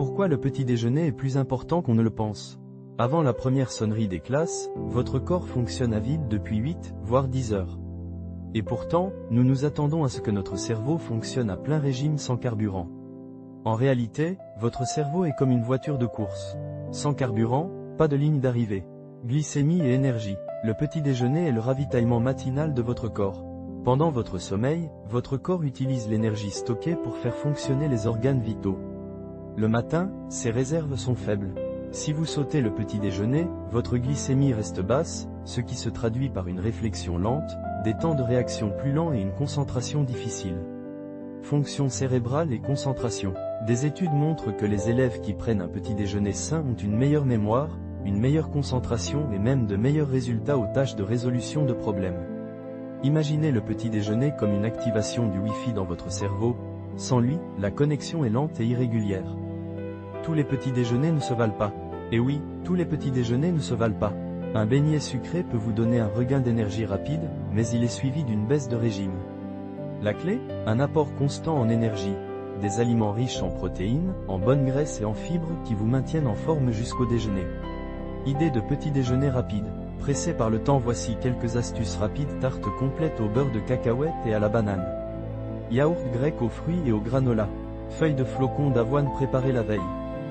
pourquoi le petit déjeuner est plus important qu'on ne le pense. Avant la première sonnerie des classes, votre corps fonctionne à vide depuis 8, voire 10 heures. Et pourtant, nous nous attendons à ce que notre cerveau fonctionne à plein régime sans carburant. En réalité, votre cerveau est comme une voiture de course. Sans carburant, pas de ligne d'arrivée. Glycémie et énergie. Le petit déjeuner est le ravitaillement matinal de votre corps. Pendant votre sommeil, votre corps utilise l'énergie stockée pour faire fonctionner les organes vitaux. Le matin, ces réserves sont faibles. Si vous sautez le petit déjeuner, votre glycémie reste basse, ce qui se traduit par une réflexion lente, des temps de réaction plus lents et une concentration difficile. Fonction cérébrale et concentration. Des études montrent que les élèves qui prennent un petit déjeuner sain ont une meilleure mémoire, une meilleure concentration et même de meilleurs résultats aux tâches de résolution de problèmes. Imaginez le petit déjeuner comme une activation du Wi-Fi dans votre cerveau. Sans lui, la connexion est lente et irrégulière. Tous les petits déjeuners ne se valent pas. Et oui, tous les petits déjeuners ne se valent pas. Un beignet sucré peut vous donner un regain d'énergie rapide, mais il est suivi d'une baisse de régime. La clé, un apport constant en énergie. Des aliments riches en protéines, en bonnes graisses et en fibres qui vous maintiennent en forme jusqu'au déjeuner. Idée de petit déjeuner rapide. Pressé par le temps, voici quelques astuces rapides. Tarte complète au beurre de cacahuète et à la banane. Yaourt grec aux fruits et au granola. Feuilles de flocons d'avoine préparées la veille.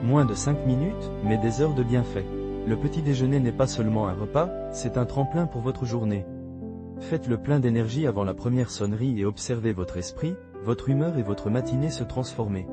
Moins de 5 minutes, mais des heures de bienfait. Le petit déjeuner n'est pas seulement un repas, c'est un tremplin pour votre journée. Faites le plein d'énergie avant la première sonnerie et observez votre esprit, votre humeur et votre matinée se transformer.